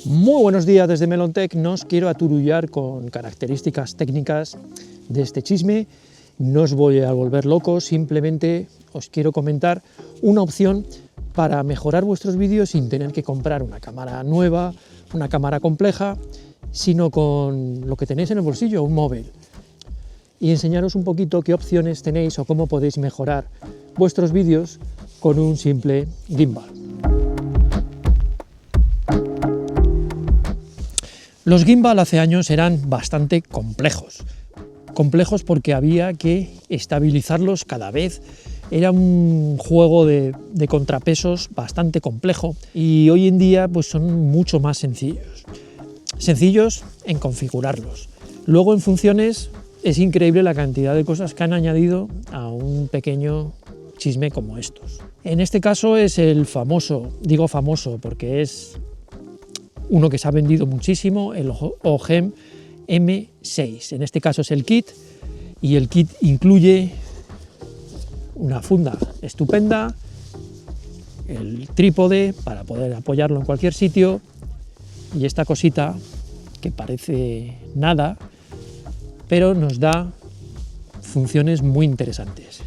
Muy buenos días desde Melontech. No os quiero aturullar con características técnicas de este chisme, no os voy a volver locos, simplemente os quiero comentar una opción para mejorar vuestros vídeos sin tener que comprar una cámara nueva, una cámara compleja, sino con lo que tenéis en el bolsillo, un móvil. Y enseñaros un poquito qué opciones tenéis o cómo podéis mejorar vuestros vídeos con un simple gimbal. Los gimbal hace años eran bastante complejos porque había que estabilizarlos cada vez, era un juego de contrapesos bastante complejo y hoy en día pues son mucho más sencillos en configurarlos. Luego en funciones es increíble la cantidad de cosas que han añadido a un pequeño chisme como estos. En este caso es el famoso, digo famoso porque es uno que se ha vendido muchísimo, el OGEM M6. En este caso es el kit, y el kit incluye una funda estupenda, el trípode para poder apoyarlo en cualquier sitio, y esta cosita que parece nada, pero nos da funciones muy interesantes.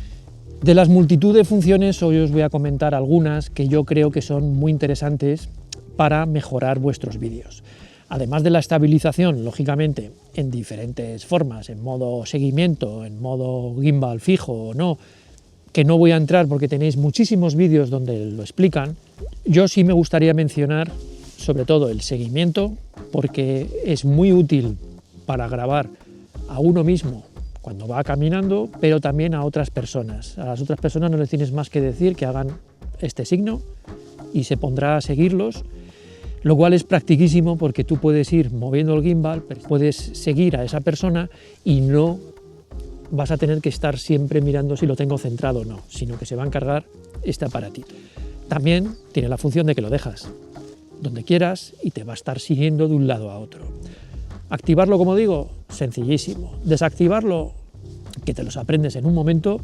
De las multitud de funciones, hoy os voy a comentar algunas que yo creo que son muy interesantes para mejorar vuestros vídeos. Además de la estabilización, lógicamente, en diferentes formas, en modo seguimiento, en modo gimbal fijo o no, que no voy a entrar porque tenéis muchísimos vídeos donde lo explican, yo sí me gustaría mencionar sobre todo el seguimiento, porque es muy útil para grabar a uno mismo cuando va caminando, pero también a otras personas. A las otras personas no les tienes más que decir que hagan este signo y se pondrá a seguirlos, lo cual es practiquísimo porque tú puedes ir moviendo el gimbal, puedes seguir a esa persona y no vas a tener que estar siempre mirando si lo tengo centrado o no, sino que se va a encargar este aparatito. También tiene la función de que lo dejas donde quieras y te va a estar siguiendo de un lado a otro. Activarlo, como digo, sencillísimo. Desactivarlo, que te los aprendes en un momento,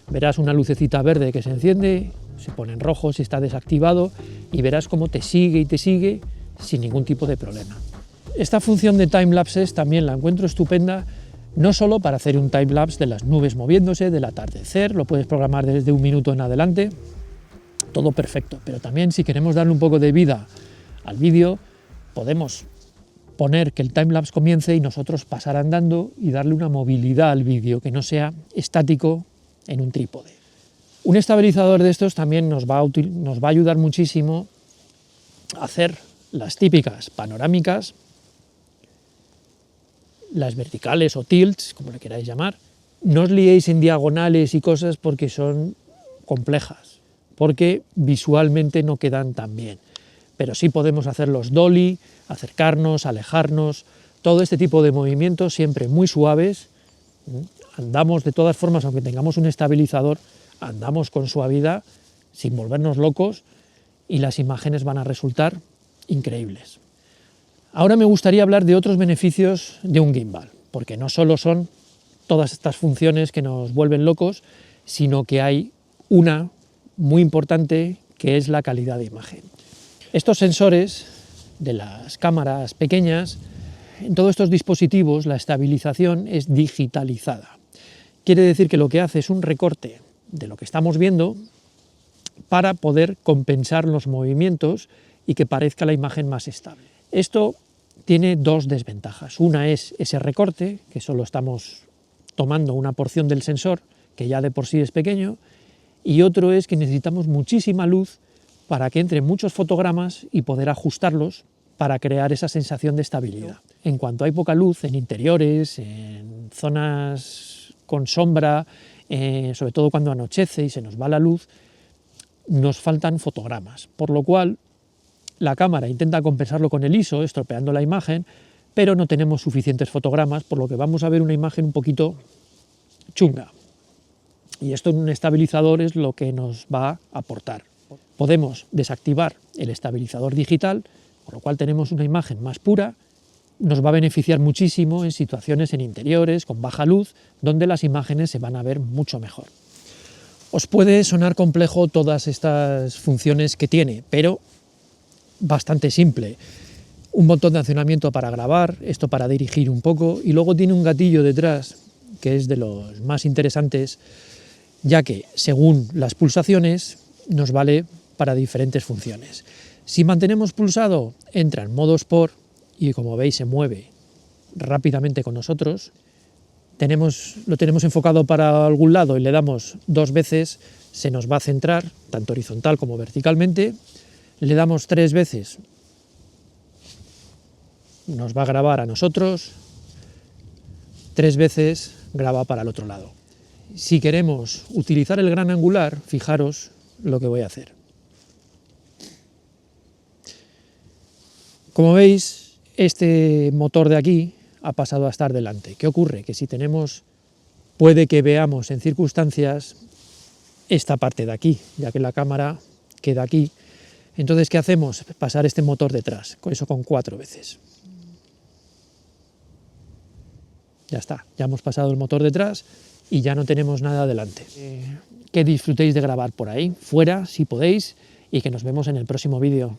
verás una lucecita verde que se enciende, se pone en rojo si está desactivado y verás cómo te sigue y te sigue sin ningún tipo de problema. Esta función de timelapses también la encuentro estupenda, no solo para hacer un timelapse de las nubes moviéndose, del atardecer, lo puedes programar desde 1 minuto en adelante, todo perfecto, pero también si queremos darle un poco de vida al vídeo, podemos poner que el timelapse comience y nosotros pasar andando y darle una movilidad al vídeo, que no sea estático en un trípode. Un estabilizador de estos también nos va a ayudar muchísimo a hacer las típicas panorámicas, las verticales o tilts, como le queráis llamar. No os liéis en diagonales y cosas porque son complejas, porque visualmente no quedan tan bien. Pero sí podemos hacer los dolly, acercarnos, alejarnos, todo este tipo de movimientos siempre muy suaves. Andamos de todas formas, aunque tengamos un estabilizador, andamos con suavidad, sin volvernos locos, y las imágenes van a resultar increíbles. Ahora me gustaría hablar de otros beneficios de un gimbal, porque no solo son todas estas funciones que nos vuelven locos, sino que hay una muy importante que es la calidad de imagen. Estos sensores de las cámaras pequeñas, en todos estos dispositivos la estabilización es digitalizada. Quiere decir que lo que hace es un recorte de lo que estamos viendo para poder compensar los movimientos y que parezca la imagen más estable. Esto tiene dos desventajas. Una es ese recorte, que solo estamos tomando una porción del sensor, que ya de por sí es pequeño, y otro es que necesitamos muchísima luz para que entren muchos fotogramas y poder ajustarlos para crear esa sensación de estabilidad. En cuanto hay poca luz en interiores, en zonas con sombra, sobre todo cuando anochece y se nos va la luz, nos faltan fotogramas, por lo cual la cámara intenta compensarlo con el ISO, estropeando la imagen, pero no tenemos suficientes fotogramas, por lo que vamos a ver una imagen un poquito chunga. Y esto en un estabilizador es lo que nos va a aportar. Podemos desactivar el estabilizador digital, con lo cual tenemos una imagen más pura. Nos va a beneficiar muchísimo en situaciones en interiores, con baja luz, donde las imágenes se van a ver mucho mejor. Os puede sonar complejo todas estas funciones que tiene, pero bastante simple. un botón de accionamiento para grabar, esto para dirigir un poco, y luego tiene un gatillo detrás que es de los más interesantes, ya que según las pulsaciones nos vale para diferentes funciones. Si mantenemos pulsado, entra en modo Sport y como veis se mueve rápidamente con nosotros. Lo tenemos enfocado para algún lado y le damos 2 veces, se nos va a centrar tanto horizontal como verticalmente. Le damos 3 veces, nos va a grabar a nosotros, 3 veces graba para el otro lado. Si queremos utilizar el gran angular, fijaros lo que voy a hacer. Como veis, este motor de aquí ha pasado a estar delante. ¿Qué ocurre? Que si puede que veamos en circunstancias esta parte de aquí, ya que la cámara queda aquí. Entonces, ¿qué hacemos? Pasar este motor detrás, con eso con 4 veces. Ya está, ya hemos pasado el motor detrás y ya no tenemos nada delante. Que disfrutéis de grabar por ahí, fuera, si podéis, y que nos vemos en el próximo vídeo.